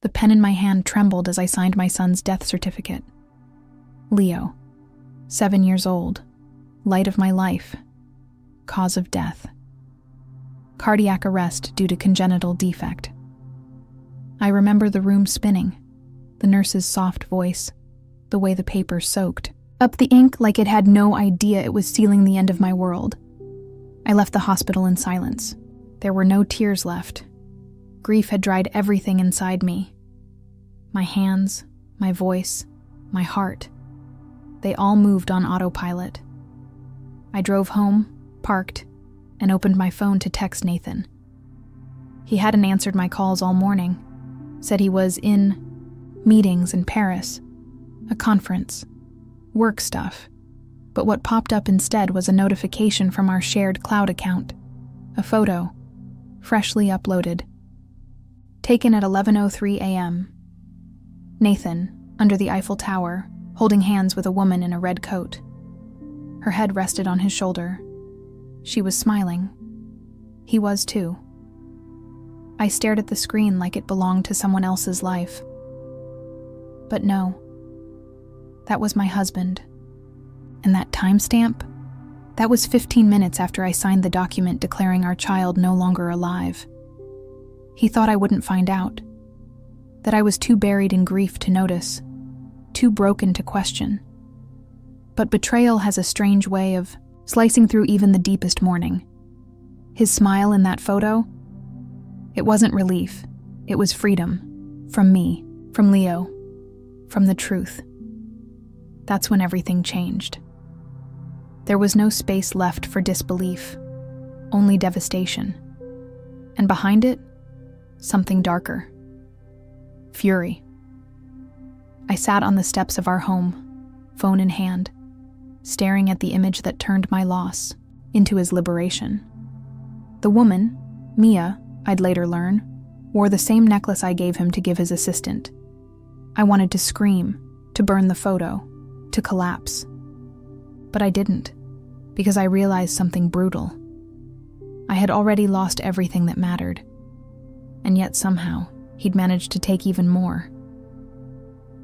The pen in my hand trembled as I signed my son's death certificate. Leo, 7 years old, light of my life, cause of death. Cardiac arrest due to congenital defect. I remember the room spinning, the nurse's soft voice, the way the paper soaked up the ink like it had no idea it was sealing the end of my world. I left the hospital in silence. There were no tears left. Grief had dried everything inside me. My hands, my voice, my heart. They all moved on autopilot. I drove home, parked, and opened my phone to text Nathan. He hadn't answered my calls all morning, said he was in meetings in Paris, a conference, work stuff. But what popped up instead was a notification from our shared cloud account, a photo, freshly uploaded, taken at 11:03 a.m. Nathan, under the Eiffel Tower, holding hands with a woman in a red coat. Her head rested on his shoulder. She was smiling. He was too. I stared at the screen like it belonged to someone else's life. But no, that was my husband. And that timestamp? That was 15 minutes after I signed the document declaring our child no longer alive. He thought I wouldn't find out, that I was too buried in grief to notice, too broken to question. But betrayal has a strange way of slicing through even the deepest mourning. His smile in that photo, it wasn't relief, it was freedom. From me, from Leo, from the truth. That's when everything changed. There was no space left for disbelief, only devastation. And behind it, something darker. Fury. I sat on the steps of our home, phone in hand, staring at the image that turned my loss into his liberation. The woman, Mia, I'd later learn, wore the same necklace I gave him to give his assistant. I wanted to scream, to burn the photo, to collapse. But I didn't, because I realized something brutal. I had already lost everything that mattered, and yet somehow he'd managed to take even more.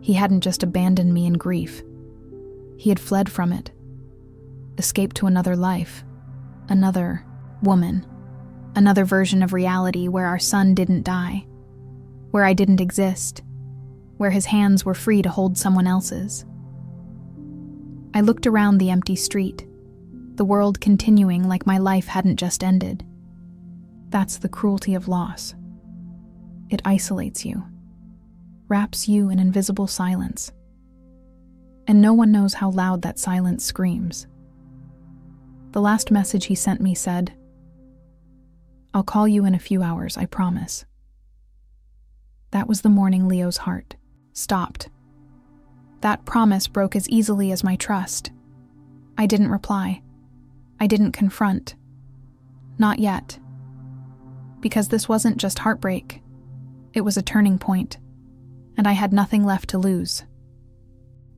He hadn't just abandoned me in grief. He had fled from it, escaped to another life, another woman, another version of reality where our son didn't die, where I didn't exist, where his hands were free to hold someone else's. I looked around the empty street, the world continuing like my life hadn't just ended. That's the cruelty of loss. It isolates you, wraps you in invisible silence. And no one knows how loud that silence screams. The last message he sent me said, "I'll call you in a few hours, I promise." That was the morning Leo's heart stopped. That promise broke as easily as my trust. I didn't reply. I didn't confront. Not yet. Because this wasn't just heartbreak. It was a turning point, and I had nothing left to lose.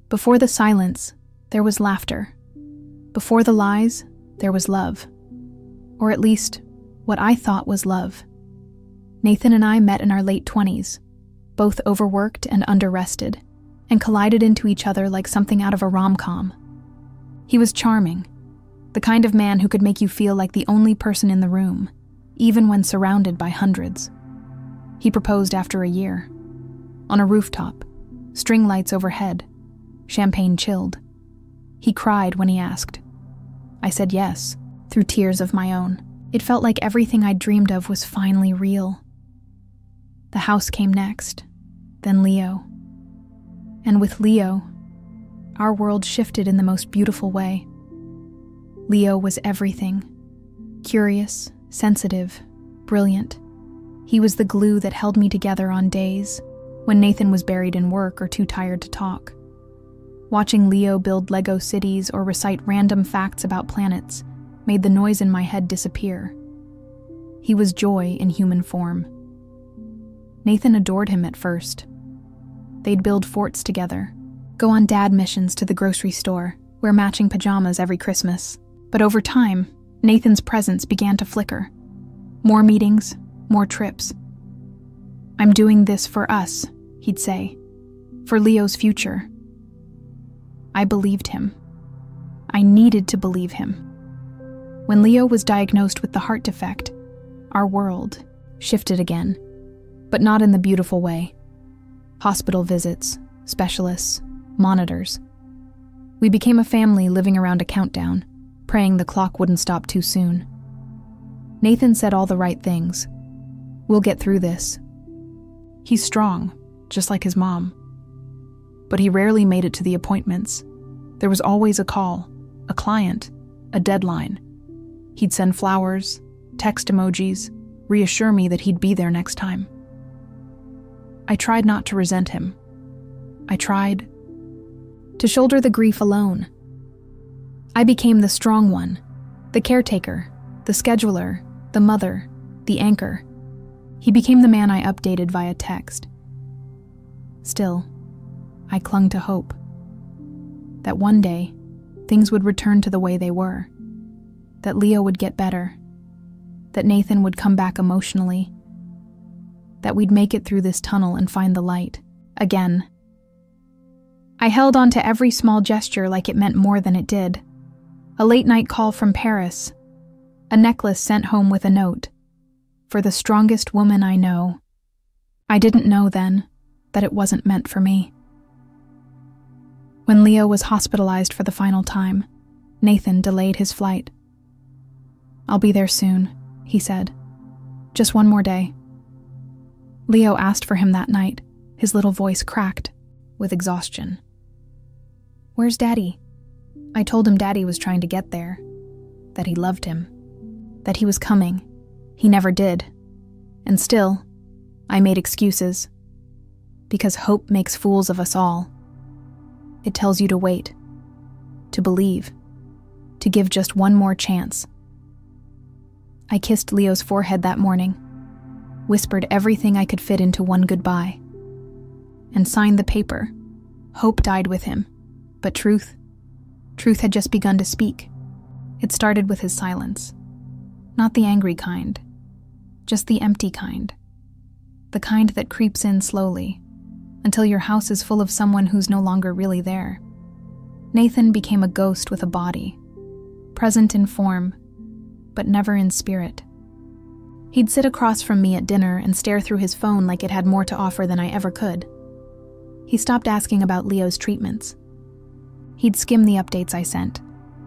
Before the silence, there was laughter. Before the lies, there was love. Or at least, what I thought was love. Nathan and I met in our late 20s, both overworked and under-rested, and collided into each other like something out of a rom-com. He was charming, the kind of man who could make you feel like the only person in the room, even when surrounded by hundreds. He proposed after a year, on a rooftop, string lights overhead, champagne chilled. He cried when he asked. I said yes, through tears of my own. It felt like everything I'd dreamed of was finally real. The house came next, then Leo. And with Leo, our world shifted in the most beautiful way. Leo was everything. Curious, sensitive, brilliant. He was the glue that held me together on days when Nathan was buried in work or too tired to talk. Watching Leo build Lego cities or recite random facts about planets made the noise in my head disappear. He was joy in human form. Nathan adored him at first. They'd build forts together, go on dad missions to the grocery store, wear matching pajamas every Christmas. But over time, Nathan's presence began to flicker. More meetings, more trips. "I'm doing this for us," he'd say, "for Leo's future." I believed him. I needed to believe him. When Leo was diagnosed with the heart defect, our world shifted again, but not in the beautiful way. Hospital visits, specialists, monitors. We became a family living around a countdown, praying the clock wouldn't stop too soon. Nathan said all the right things. "We'll get through this." He's strong, just like his mom. But he rarely made it to the appointments. There was always a call, a client, a deadline. He'd send flowers, text emojis, reassure me that he'd be there next time. I tried not to resent him. I tried to shoulder the grief alone. I became the strong one, the caretaker, the scheduler, the mother, the anchor. He became the man I updated via text. Still, I clung to hope that one day things would return to the way they were, that Leo would get better, that Nathan would come back emotionally, that we'd make it through this tunnel and find the light again. I held on to every small gesture like it meant more than it did. A late-night call from Paris, a necklace sent home with a note, "For the strongest woman I know." I didn't know then that it wasn't meant for me. When Leo was hospitalized for the final time, Nathan delayed his flight. "I'll be there soon," he said. "Just one more day." Leo asked for him that night, his little voice cracked with exhaustion. "Where's Daddy?" I told him Daddy was trying to get there, that he loved him, that he was coming. He never did. And still, I made excuses. Because hope makes fools of us all. It tells you to wait, to believe, to give just one more chance. I kissed Leo's forehead that morning, whispered everything I could fit into one goodbye, and signed the paper. Hope died with him, but truth had just begun to speak. It started with his silence. Not the angry kind, just the empty kind. The kind that creeps in slowly, until your house is full of someone who's no longer really there. Nathan became a ghost with a body, present in form, but never in spirit. He'd sit across from me at dinner and stare through his phone like it had more to offer than I ever could. He stopped asking about Leo's treatments. He'd skim the updates I sent,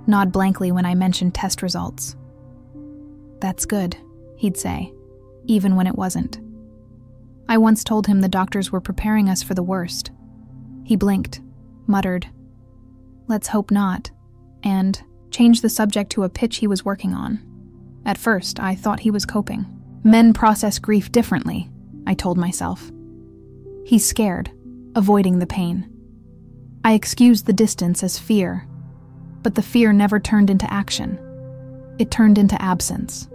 nod blankly when I mentioned test results. "That's good," he'd say, even when it wasn't. I once told him the doctors were preparing us for the worst. He blinked, muttered, "Let's hope not," and changed the subject to a pitch he was working on. At first, I thought he was coping. Men process grief differently, I told myself. He's scared, avoiding the pain. I excused the distance as fear, but the fear never turned into action. It turned into absence.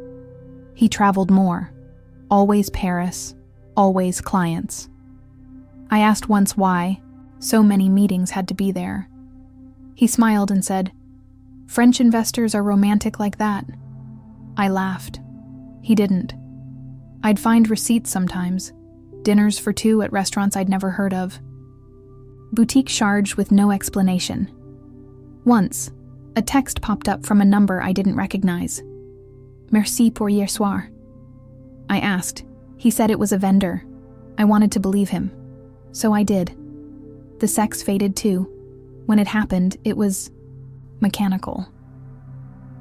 He traveled more, always Paris, always clients. I asked once why so many meetings had to be there. He smiled and said, "French investors are romantic like that." I laughed. He didn't. I'd find receipts sometimes, dinners for two at restaurants I'd never heard of. Boutique charged with no explanation. Once, a text popped up from a number I didn't recognize. "Merci pour hier soir." I asked. He said it was a vendor. I wanted to believe him. So I did. The sex faded too. When it happened, it was mechanical.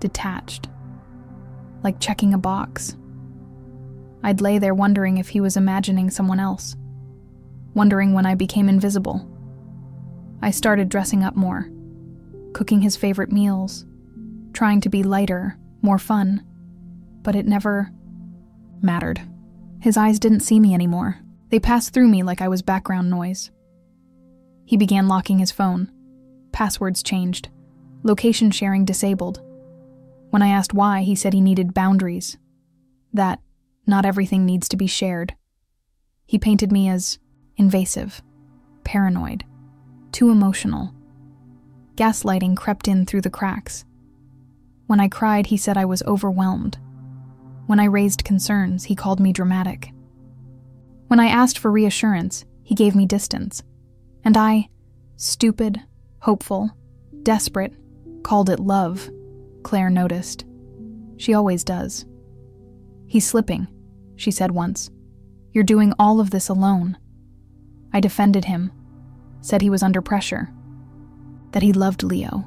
Detached. Like checking a box. I'd lay there wondering if he was imagining someone else. Wondering when I became invisible. I started dressing up more. Cooking his favorite meals. Trying to be lighter, more fun. But it never mattered. His eyes didn't see me anymore. They passed through me like I was background noise. He began locking his phone. Passwords changed. Location sharing disabled. When I asked why, he said he needed boundaries. That not everything needs to be shared. He painted me as invasive, paranoid, too emotional. Gaslighting crept in through the cracks. When I cried, he said I was overwhelmed. When I raised concerns, he called me dramatic. When I asked for reassurance, he gave me distance. And I, stupid, hopeful, desperate, called it love, Claire noticed. She always does. "He's slipping," she said once. "You're doing all of this alone." I defended him, said he was under pressure, that he loved Leo,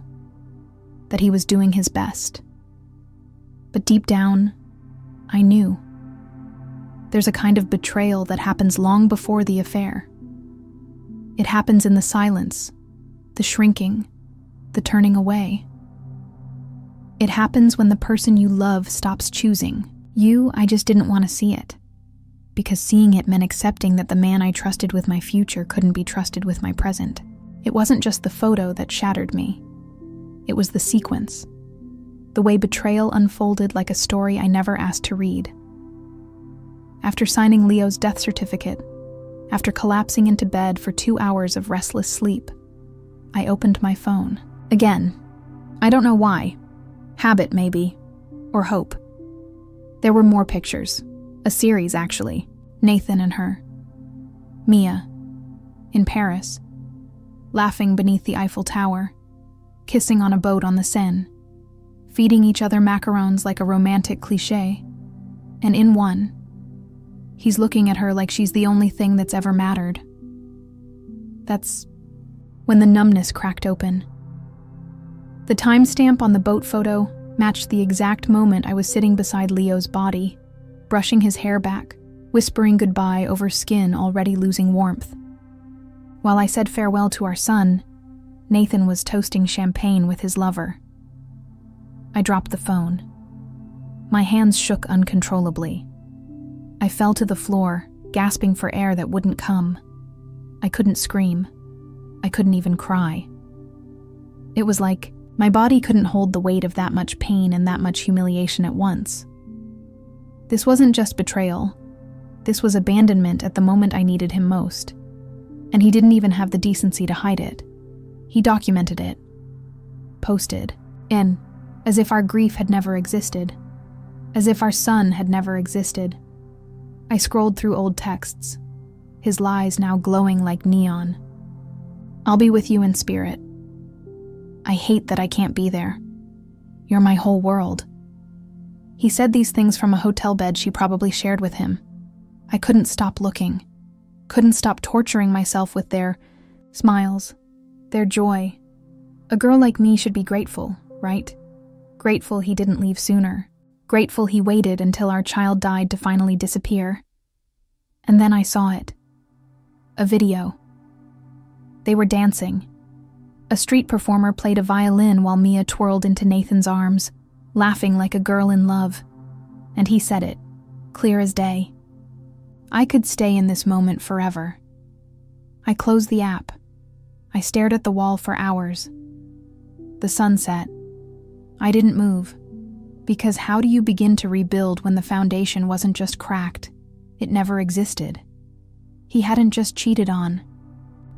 that he was doing his best. But deep down, I knew. There's a kind of betrayal that happens long before the affair. It happens in the silence, the shrinking, the turning away. It happens when the person you love stops choosing. I just didn't want to see it, because seeing it meant accepting that the man I trusted with my future couldn't be trusted with my present. It wasn't just the photo that shattered me. It was the sequence, the way betrayal unfolded like a story I never asked to read. After signing Leo's death certificate, after collapsing into bed for 2 hours of restless sleep, I opened my phone. Again, I don't know why. Habit, maybe. Or hope. There were more pictures. A series, actually. Nathan and her. Mia. In Paris. Laughing beneath the Eiffel Tower. Kissing on a boat on the Seine. Feeding each other macarons like a romantic cliché. And in one, he's looking at her like she's the only thing that's ever mattered. That's when the numbness cracked open. The timestamp on the boat photo matched the exact moment I was sitting beside Leo's body, brushing his hair back, whispering goodbye over skin already losing warmth. While I said farewell to our son, Nathan was toasting champagne with his lover. I dropped the phone. My hands shook uncontrollably. I fell to the floor, gasping for air that wouldn't come. I couldn't scream. I couldn't even cry. It was like my body couldn't hold the weight of that much pain and that much humiliation at once. This wasn't just betrayal. This was abandonment at the moment I needed him most. And he didn't even have the decency to hide it. He documented it. Posted. And as if our grief had never existed. As if our son had never existed. I scrolled through old texts, his lies now glowing like neon. "I'll be with you in spirit. I hate that I can't be there. You're my whole world." He said these things from a hotel bed she probably shared with him. I couldn't stop looking. Couldn't stop torturing myself with their smiles, their joy. A girl like me should be grateful, right? Grateful he didn't leave sooner. Grateful he waited until our child died to finally disappear. And then I saw it. A video. They were dancing. A street performer played a violin while Mia twirled into Nathan's arms, laughing like a girl in love. And he said it, clear as day. I could stay in this moment forever. I closed the app. I stared at the wall for hours. The sun set. I didn't move. Because how do you begin to rebuild when the foundation wasn't just cracked? It never existed. He hadn't just cheated on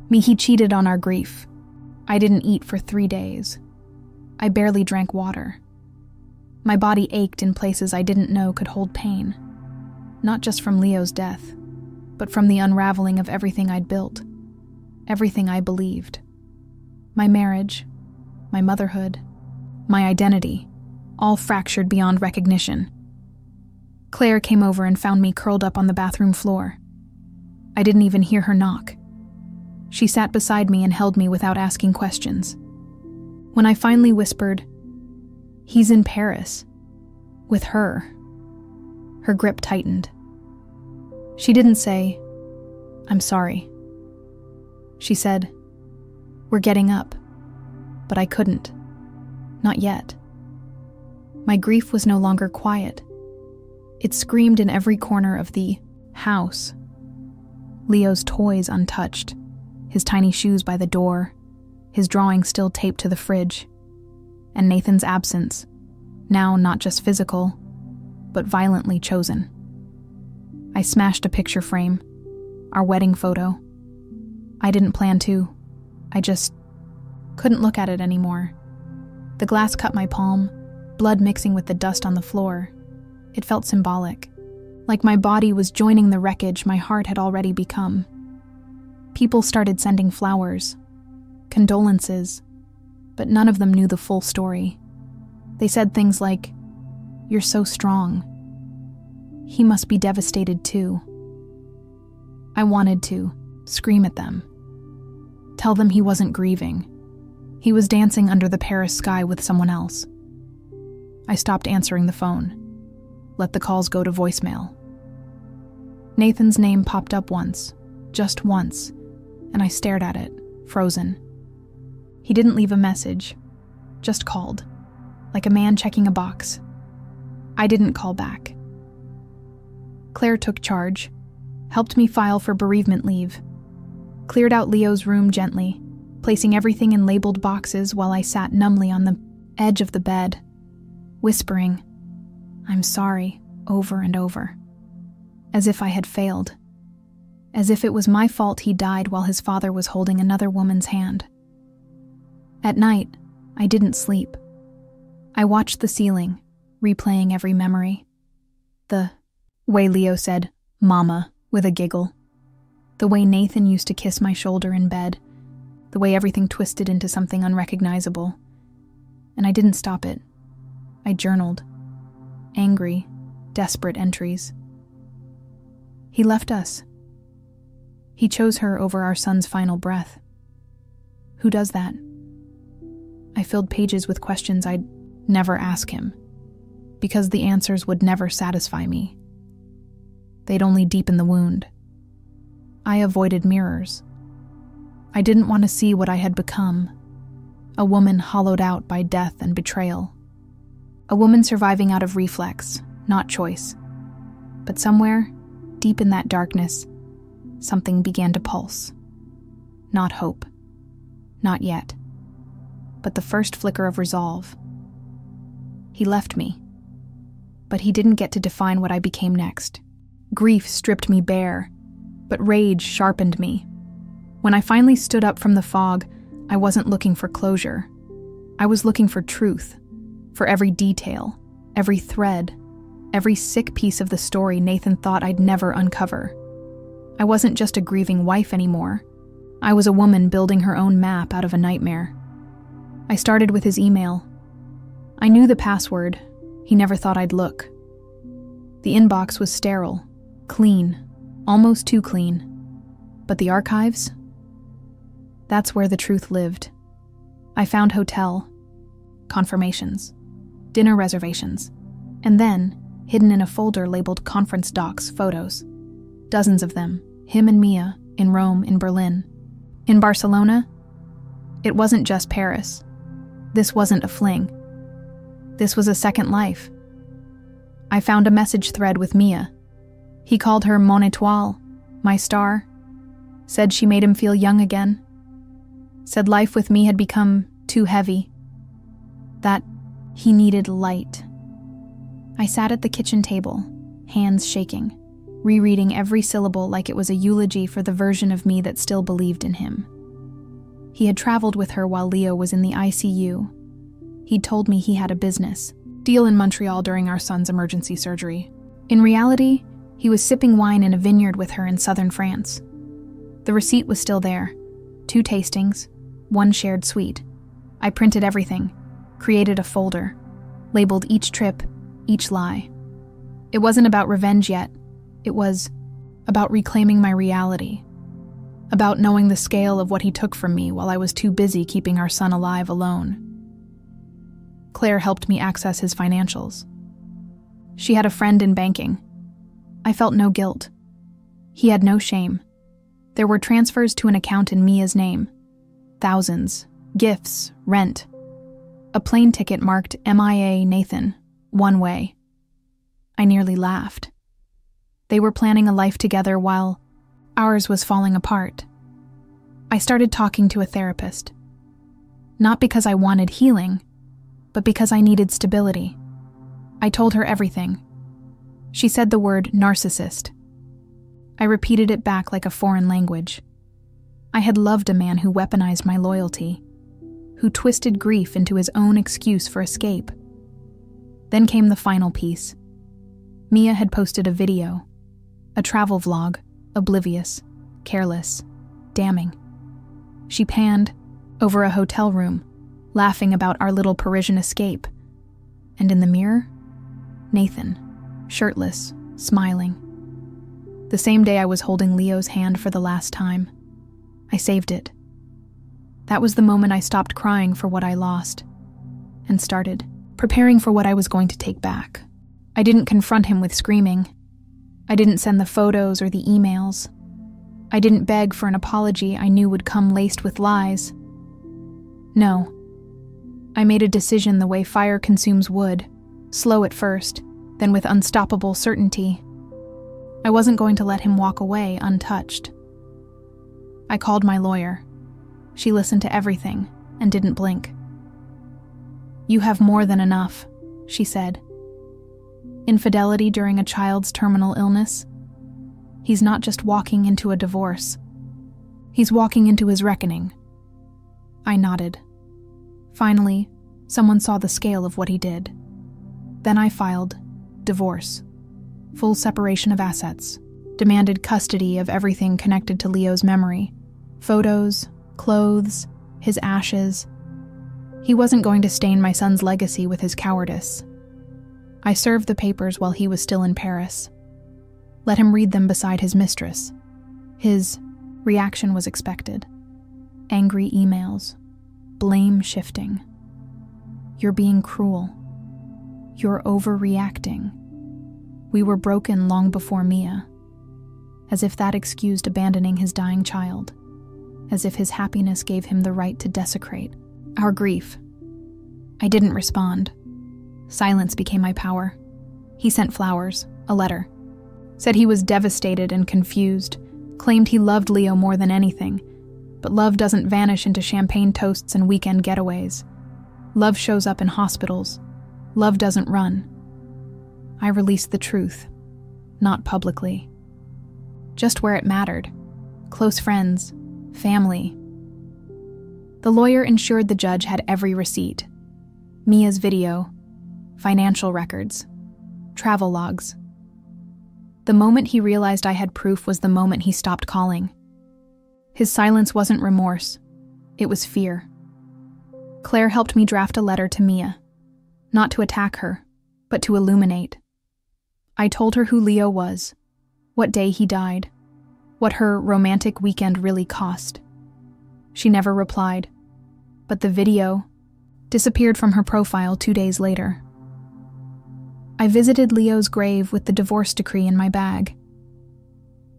me, he cheated on our grief. I didn't eat for 3 days. I barely drank water. My body ached in places I didn't know could hold pain. Not just from Leo's death, but from the unraveling of everything I'd built. Everything I believed. My marriage, my motherhood, my identity. All fractured beyond recognition. Claire came over and found me curled up on the bathroom floor. I didn't even hear her knock. She sat beside me and held me without asking questions. When I finally whispered, "He's in Paris. With her." Her grip tightened. She didn't say, "I'm sorry." She said, "We're getting up." But I couldn't. Not yet. My grief was no longer quiet. It screamed in every corner of the house. Leo's toys untouched, his tiny shoes by the door, his drawing still taped to the fridge, and Nathan's absence, now not just physical, but violently chosen. I smashed a picture frame, our wedding photo. I didn't plan to. I just couldn't look at it anymore. The glass cut my palm, blood mixing with the dust on the floor. It felt symbolic. Like my body was joining the wreckage my heart had already become. People started sending flowers, condolences, but none of them knew the full story. They said things like, "You're so strong. He must be devastated too." I wanted to scream at them. Tell them he wasn't grieving. He was dancing under the Paris sky with someone else. I stopped answering the phone. Let the calls go to voicemail. Nathan's name popped up once, just once, and I stared at it, frozen. He didn't leave a message, just called, like a man checking a box. I didn't call back. Claire took charge, helped me file for bereavement leave, cleared out Leo's room gently, placing everything in labeled boxes while I sat numbly on the edge of the bed, whispering, "I'm sorry," over and over, as if I had failed, as if it was my fault he died while his father was holding another woman's hand. At night, I didn't sleep. I watched the ceiling, replaying every memory. The way Leo said, "Mama," with a giggle. The way Nathan used to kiss my shoulder in bed. The way everything twisted into something unrecognizable. And I didn't stop it. I journaled. Angry, desperate entries. He left us. He chose her over our son's final breath. Who does that? I filled pages with questions I'd never ask him, because the answers would never satisfy me. They'd only deepen the wound. I avoided mirrors. I didn't want to see what I had become, a woman hollowed out by death and betrayal. A woman surviving out of reflex, not choice. But somewhere, deep in that darkness, something began to pulse. Not hope. Not yet. But the first flicker of resolve. He left me. But he didn't get to define what I became next. Grief stripped me bare, but rage sharpened me. When I finally stood up from the fog, I wasn't looking for closure. I was looking for truth, for every detail, every thread, every sick piece of the story Nathan thought I'd never uncover. I wasn't just a grieving wife anymore. I was a woman building her own map out of a nightmare. I started with his email. I knew the password. He never thought I'd look. The inbox was sterile, clean, almost too clean. But the archives? That's where the truth lived. I found hotel, confirmations, dinner reservations, and then, hidden in a folder labeled conference docs photos. Dozens of them, him and Mia, in Rome, in Berlin. In Barcelona, it wasn't just Paris. This wasn't a fling. This was a second life. I found a message thread with Mia. He called her Mon Étoile, my star. Said she made him feel young again. Said life with me had become too heavy. That he needed light. I sat at the kitchen table, hands shaking, rereading every syllable like it was a eulogy for the version of me that still believed in him. He had traveled with her while Leo was in the ICU. He'd told me he had a business deal in Montreal during our son's emergency surgery. In reality, he was sipping wine in a vineyard with her in southern France. The receipt was still there. 2 tastings, 1 shared suite. I printed everything, created a folder, labeled each trip, each lie. It wasn't about revenge yet. It was about reclaiming my reality. About knowing the scale of what he took from me while I was too busy keeping our son alive alone. Claire helped me access his financials. She had a friend in banking. I felt no guilt. He had no shame. There were transfers to an account in Mia's name. Thousands, gifts, rent. A plane ticket marked MIA Nathan, one way. I nearly laughed. They were planning a life together while ours was falling apart. I started talking to a therapist. Not because I wanted healing, but because I needed stability. I told her everything. She said the word narcissist. I repeated it back like a foreign language. I had loved a man who weaponized my loyalty, who twisted grief into his own excuse for escape. Then came the final piece. Mia had posted a video, a travel vlog, oblivious, careless, damning. She panned over a hotel room, laughing about our little Parisian escape. And in the mirror, Nathan, shirtless, smiling. The same day I was holding Leo's hand for the last time, I saved it. That was the moment I stopped crying for what I lost and started preparing for what I was going to take back. I didn't confront him with screaming. I didn't send the photos or the emails. I didn't beg for an apology I knew would come laced with lies. No. I made a decision the way fire consumes wood, slow at first, then with unstoppable certainty. I wasn't going to let him walk away untouched. I called my lawyer. She listened to everything and didn't blink. "You have more than enough," she said. "Infidelity during a child's terminal illness? He's not just walking into a divorce. He's walking into his reckoning." I nodded. Finally, someone saw the scale of what he did. Then I filed divorce, full separation of assets, demanded custody of everything connected to Leo's memory, photos, clothes, his ashes. He wasn't going to stain my son's legacy with his cowardice. I served the papers while he was still in Paris. Let him read them beside his mistress. His reaction was expected. Angry emails, blame shifting. "You're being cruel. You're overreacting." We were broken long before Mia. As if that excused abandoning his dying child. As if his happiness gave him the right to desecrate our grief. I didn't respond. Silence became my power. He sent flowers, a letter. Said he was devastated and confused. Claimed he loved Leo more than anything. But love doesn't vanish into champagne toasts and weekend getaways. Love shows up in hospitals. Love doesn't run. I released the truth. Not publicly. Just where it mattered. Close friends. Family. The lawyer ensured the judge had every receipt. Mia's video. Financial records. Travel logs. The moment he realized I had proof was the moment he stopped calling. His silence wasn't remorse. It was fear. Claire helped me draft a letter to Mia. Not to attack her, but to illuminate. I told her who Leo was, what day he died, what her romantic weekend really cost. She never replied, but the video disappeared from her profile 2 days later. I visited Leo's grave with the divorce decree in my bag.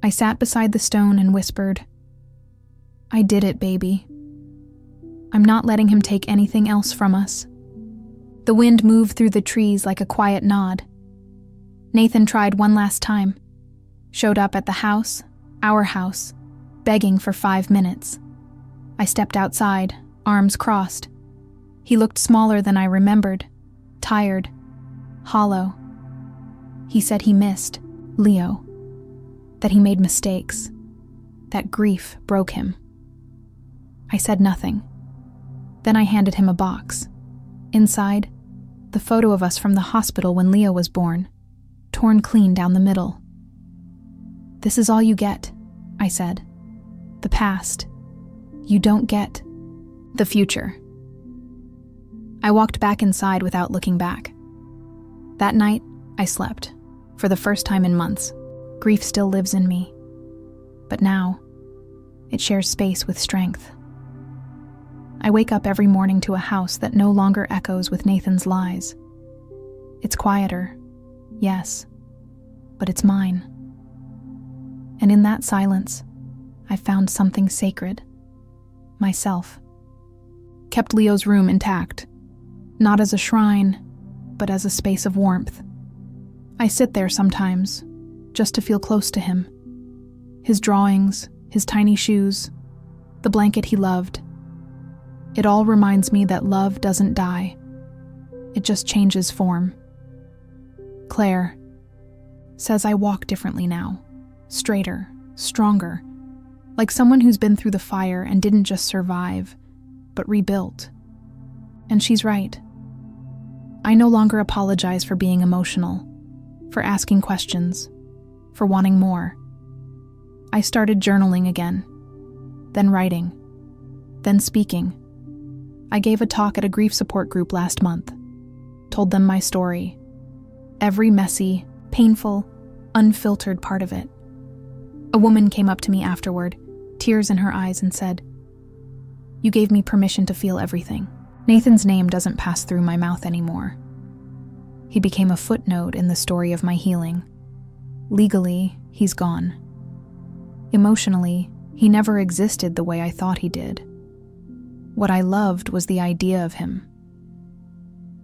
I sat beside the stone and whispered, "I did it, baby. I'm not letting him take anything else from us." The wind moved through the trees like a quiet nod. Nathan tried one last time. Showed up at the house, our house, begging for 5 minutes. I stepped outside, arms crossed. He looked smaller than I remembered, tired, hollow. He said he missed Leo, that he made mistakes, that grief broke him. I said nothing. Then I handed him a box. Inside, the photo of us from the hospital when Leo was born, torn clean down the middle. "This is all you get," I said. "The past. You don't get the future." I walked back inside without looking back. That night, I slept, for the first time in months. Grief still lives in me. But now, it shares space with strength. I wake up every morning to a house that no longer echoes with Nathan's lies. It's quieter, yes, but it's mine. And in that silence, I found something sacred. Myself. Kept Leo's room intact, not as a shrine, but as a space of warmth. I sit there sometimes, just to feel close to him. His drawings, his tiny shoes, the blanket he loved. It all reminds me that love doesn't die. It just changes form. Claire says I walk differently now, straighter, stronger, like someone who's been through the fire and didn't just survive, but rebuilt. And she's right. I no longer apologize for being emotional, for asking questions, for wanting more. I started journaling again, then writing, then speaking. I gave a talk at a grief support group last month, told them my story, every messy, painful, unfiltered part of it. A woman came up to me afterward, tears in her eyes, and said, "You gave me permission to feel everything." Nathan's name doesn't pass through my mouth anymore. He became a footnote in the story of my healing. Legally, he's gone. Emotionally, he never existed the way I thought he did. What I loved was the idea of him.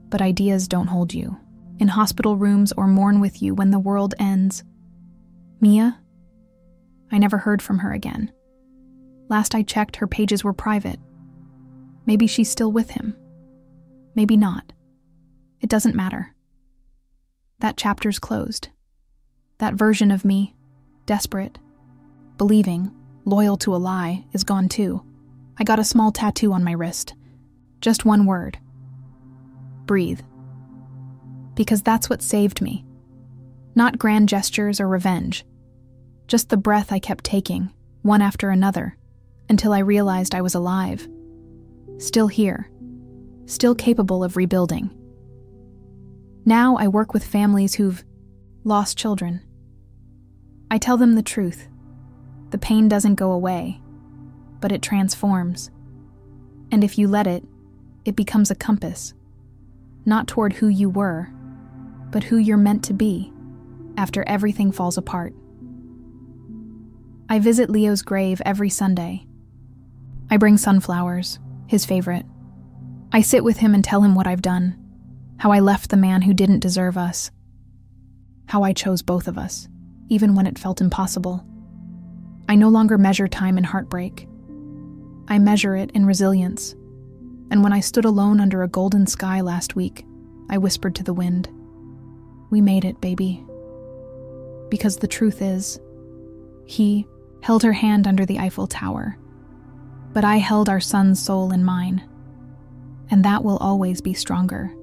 But ideas don't hold you in hospital rooms or mourn with you when the world ends. Mia? I never heard from her again. Last I checked, her pages were private. Maybe she's still with him. Maybe not. It doesn't matter. That chapter's closed. That version of me, desperate, believing, loyal to a lie, is gone too. I got a small tattoo on my wrist. Just one word. Breathe. Because that's what saved me. Not grand gestures or revenge. Just the breath I kept taking, one after another, until I realized I was alive. Still here. Still capable of rebuilding. Now I work with families who've lost children. I tell them the truth. The pain doesn't go away, but it transforms. And if you let it, it becomes a compass. Not toward who you were, but who you're meant to be after everything falls apart. I visit Leo's grave every Sunday. I bring sunflowers, his favorite. I sit with him and tell him what I've done, how I left the man who didn't deserve us, how I chose both of us, even when it felt impossible. I no longer measure time in heartbreak. I measure it in resilience. And when I stood alone under a golden sky last week, I whispered to the wind, "We made it, baby." Because the truth is, he held her hand under the Eiffel Tower, but I held our son's soul in mine, and that will always be stronger.